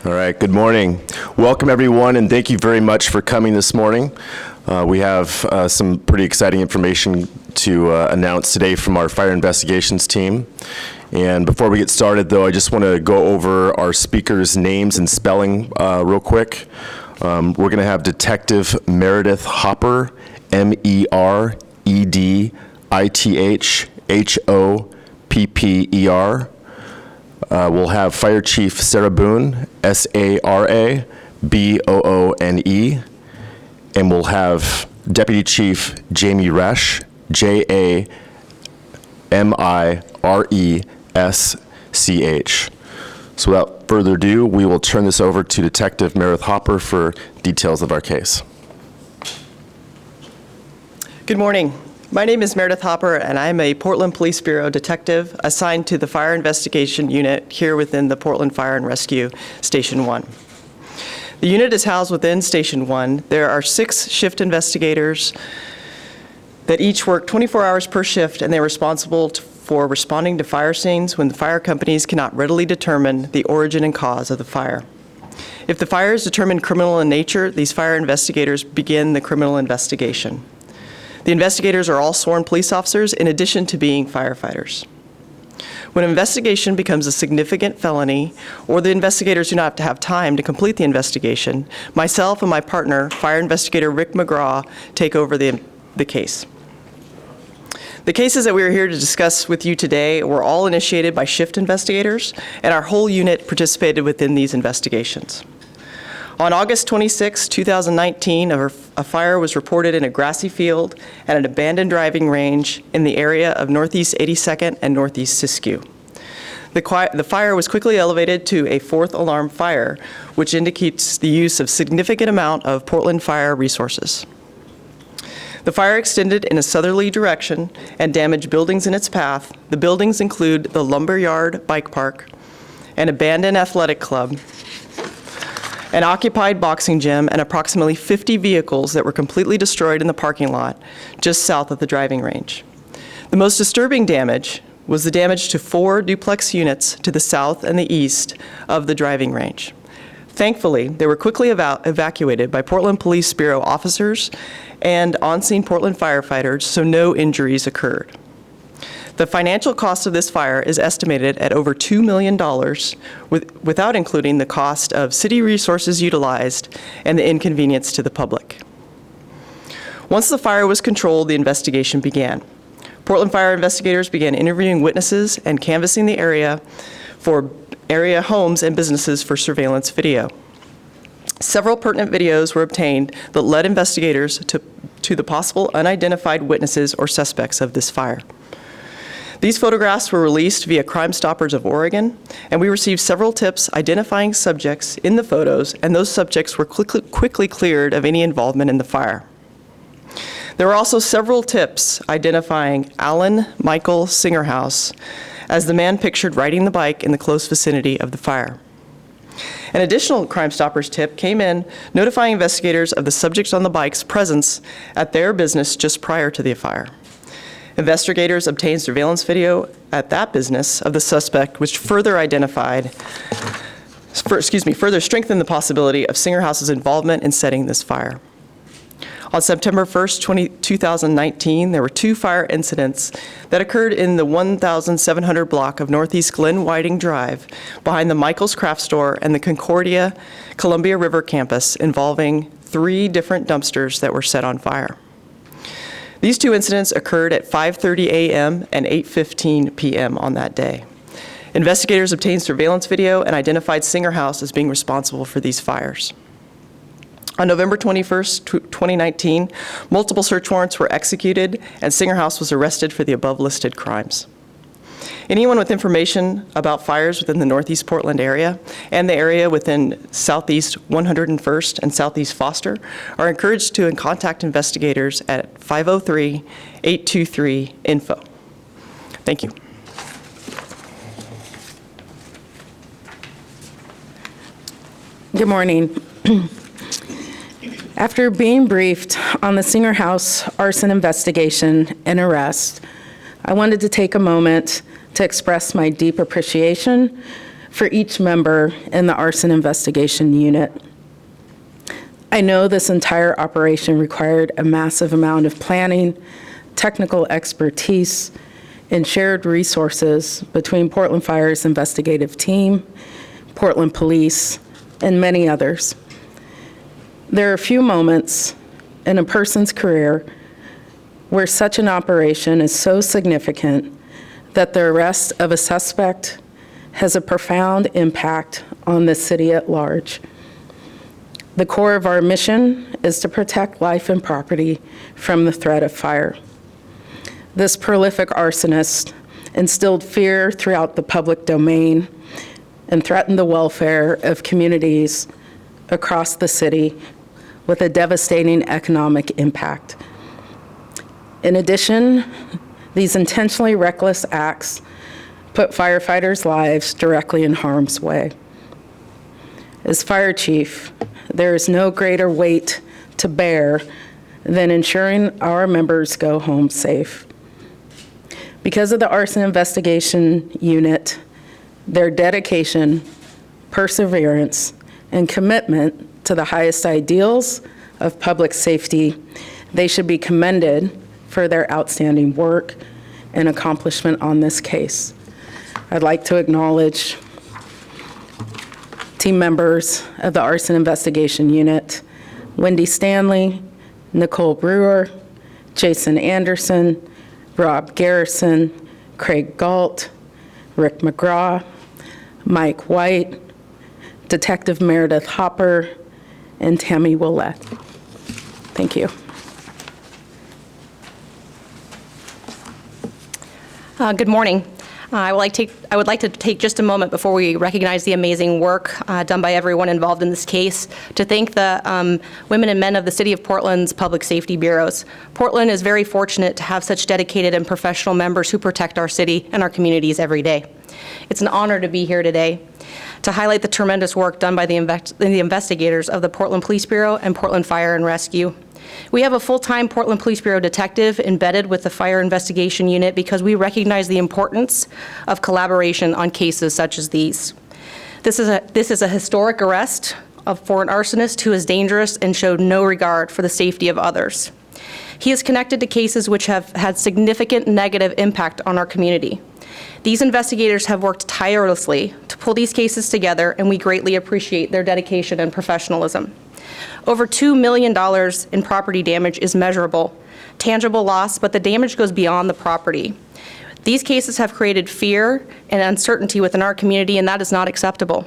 All right, good morning. Welcome everyone, and thank you very much for coming this morning. We have some pretty exciting information to announce today from our fire investigations team. And before we get started though, I just want to go over our speakers' names and spelling real quick. We're going to have Detective Meredith Hopper, MEredithHopper. We'll have Fire Chief Sarah Boone, Saraboone, and we'll have Deputy Chief Jamie Resch, Jamiresch. So without further ado, we will turn this over to Detective Meredith Hopper for details of our case. Good morning. My name is Meredith Hopper, and I'm a Portland Police Bureau detective assigned to the Fire Investigation Unit here within the Portland Fire and Rescue Station 1. The unit is housed within Station 1. There are 6 shift investigators that each work 24 hours per shift, and they're responsible for responding to fire scenes when the fire companies cannot readily determine the origin and cause of the fire. If the fire is determined criminal in nature, these fire investigators begin the criminal investigation. The investigators are all sworn police officers in addition to being firefighters. When an investigation becomes a significant felony, or the investigators do not have time to complete the investigation, myself and my partner, Fire Investigator Rick McGraw, take over the case. The cases that we are here to discuss with you today were all initiated by shift investigators, and our whole unit participated within these investigations. On August 26, 2019, a fire was reported in a grassy field at an abandoned driving range in the area of Northeast 82nd and Northeast Siskiyou. The fire was quickly elevated to a 4th alarm fire, which indicates the use of significant amount of Portland fire resources. The fire extended in a southerly direction and damaged buildings in its path. The buildings include the Lumberyard Bike Park, an abandoned athletic club, an occupied boxing gym, and approximately 50 vehicles that were completely destroyed in the parking lot just south of the driving range. The most disturbing damage was the damage to 4 duplex units to the south and the east of the driving range. Thankfully, they were quickly evacuated by Portland Police Bureau officers and on-scene Portland firefighters, so no injuries occurred. The financial cost of this fire is estimated at over $2 million without including the cost of city resources utilized and the inconvenience to the public. Once the fire was controlled, the investigation began. Portland fire investigators began interviewing witnesses and canvassing the area for area homes and businesses for surveillance video. Several pertinent videos were obtained that led investigators to the possible unidentified witnesses or suspects of this fire. These photographs were released via Crime Stoppers of Oregon, and we received several tips identifying subjects in the photos, and those subjects were quickly cleared of any involvement in the fire. There were also several tips identifying Alan Michael Singerhouse as the man pictured riding the bike in the close vicinity of the fire. An additional Crime Stoppers tip came in notifying investigators of the subjects on the bike's presence at their business just prior to the fire. Investigators obtained surveillance video at that business of the suspect, which further strengthened the possibility of Singerhouse's involvement in setting this fire. On September 1st, 2019, there were 2 fire incidents that occurred in the 1,700 block of Northeast Glen Whiting Drive behind the Michael's Craft Store and the Concordia Columbia River campus, involving 3 different dumpsters that were set on fire. These 2 incidents occurred at 5:30 a.m. and 8:15 p.m. on that day. Investigators obtained surveillance video and identified Singerhouse as being responsible for these fires. On November 21st, 2019, multiple search warrants were executed and Singerhouse was arrested for the above listed crimes. Anyone with information about fires within the Northeast Portland area and the area within Southeast 101st and Southeast Foster are encouraged to contact investigators at 503-823-INFO. Thank you. Good morning. After being briefed on the Singerhouse arson investigation and arrest, I wanted to take a moment to express my deep appreciation for each member in the arson investigation unit. I know this entire operation required a massive amount of planning, technical expertise, and shared resources between Portland Fire's investigative team, Portland Police, and many others. There are few moments in a person's career where such an operation is so significant that the arrest of a suspect has a profound impact on the city at large. The core of our mission is to protect life and property from the threat of fire. This prolific arsonist instilled fear throughout the public domain and threatened the welfare of communities across the city with a devastating economic impact. In addition, these intentionally reckless acts put firefighters' lives directly in harm's way. As fire chief, there is no greater weight to bear than ensuring our members go home safe. Because of the arson investigation unit, their dedication, perseverance, and commitment to the highest ideals of public safety, they should be commended for their outstanding work and accomplishment on this case. I'd like to acknowledge team members of the Arson Investigation Unit, Wendy Stanley, Nicole Brewer, Jason Anderson, Rob Garrison, Craig Galt, Rick McGraw, Mike White, Detective Meredith Hopper, and Tammy Willett. Thank you. Good morning. I would like to take just a moment before we recognize the amazing work done by everyone involved in this case to thank the women and men of the City of Portland's Public Safety Bureaus. Portland is very fortunate to have such dedicated and professional members who protect our city and our communities every day. It's an honor to be here today to highlight the tremendous work done by the investigators of the Portland Police Bureau and Portland Fire and Rescue. We have a full-time Portland Police Bureau detective embedded with the Fire Investigation Unit because we recognize the importance of collaboration on cases such as these. This is a historic arrest for an arsonist who is dangerous and showed no regard for the safety of others. He is connected to cases which have had significant negative impact on our community. These investigators have worked tirelessly to pull these cases together, and we greatly appreciate their dedication and professionalism. Over $2 million in property damage is measurable, tangible loss, but the damage goes beyond the property. These cases have created fear and uncertainty within our community, and that is not acceptable.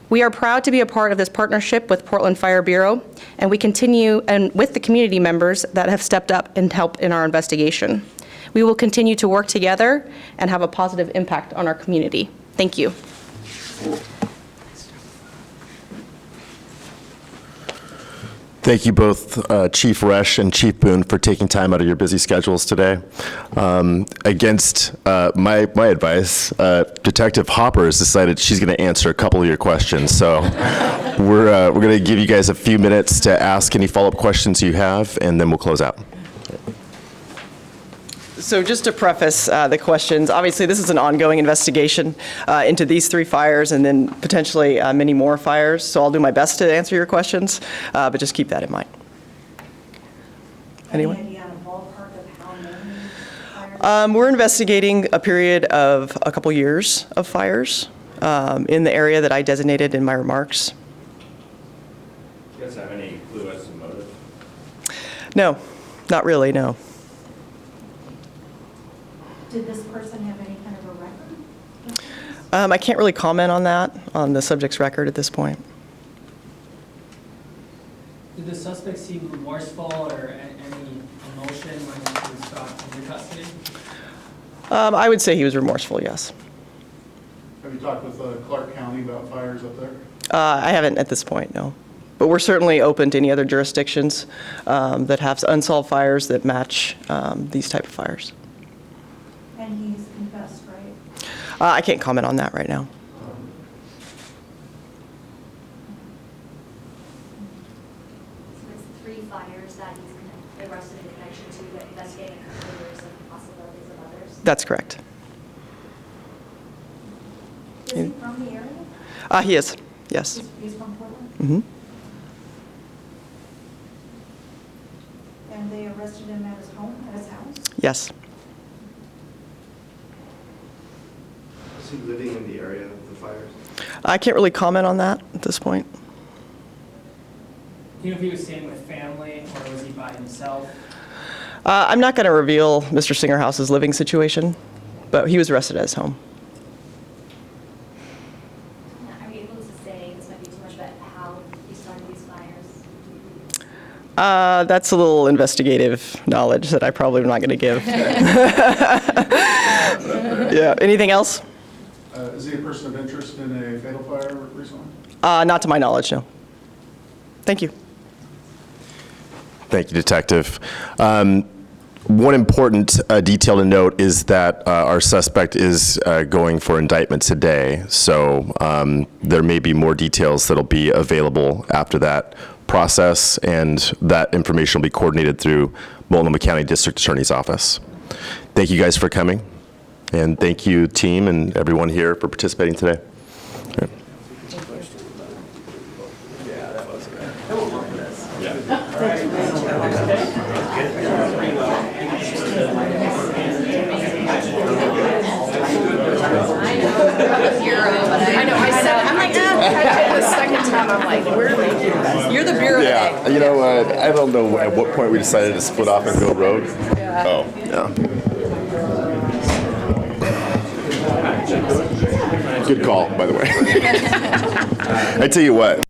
We are proud to be a part of this partnership with Portland Fire Bureau, and we continue with the community members that have stepped up and helped in our investigation. We will continue to work together and have a positive impact on our community. Thank you. Thank you both, Chief Resch and Chief Boone, for taking time out of your busy schedules today. Against my advice, Detective Hopper has decided she's going to answer a couple of your questions. So we're going to give you guys a few minutes to ask any follow-up questions you have, and then we'll close out. So just to preface the questions, obviously this is an ongoing investigation into these 3 fires and then potentially many more fires. So I'll do my best to answer your questions, but just keep that in mind. Anyone? Any idea on a ballpark of how many fires? We're investigating a period of a couple years of fires in the area that I designated in my remarks. Do you guys have any clue as to motive? No, not really, no. Did this person have any kind of a record? I can't really comment on that, on the subject's record at this point. Did the suspect seem remorseful or any emotion when he was brought into custody? I would say he was remorseful, yes. Have you talked with Clark County about fires up there? I haven't at this point, no. But we're certainly open to any other jurisdictions that have unsolved fires that match these type of fires. And he's confessed, right? I can't comment on that right now. So it's 3 fires that he's arrested in connection to, but investigating currently there's some possibilities of others. That's correct. Is he from the area? He is, yes. He's from Portland? Mhm. And they arrested him at his home, at his house? Yes. Is he living in the area of the fires? I can't really comment on that at this point. Do you know if he was staying with family or was he by himself? I'm not going to reveal Mr. Singerhouse's living situation, but he was arrested at his home. Are you able to say, this might be too much, but how he started these fires? That's a little investigative knowledge that I probably am not going to give. Yeah, anything else? Is he a person of interest in a fatal fire recently? Not to my knowledge, no. Thank you. Thank you, Detective. One important detail to note is that our suspect is going for indictment today, so there may be more details that'll be available after that process, and that information will be coordinated through Multnomah County District Attorney's Office. Thank you guys for coming, and thank you, team, and everyone here for participating today. Yeah. I know, I said, I'm like, the second time, I'm like, where are they? You're the bureau today. Yeah, you know, I don't know at what point we decided to split off and go rogue. Oh, yeah. Good call, by the way. I tell you what,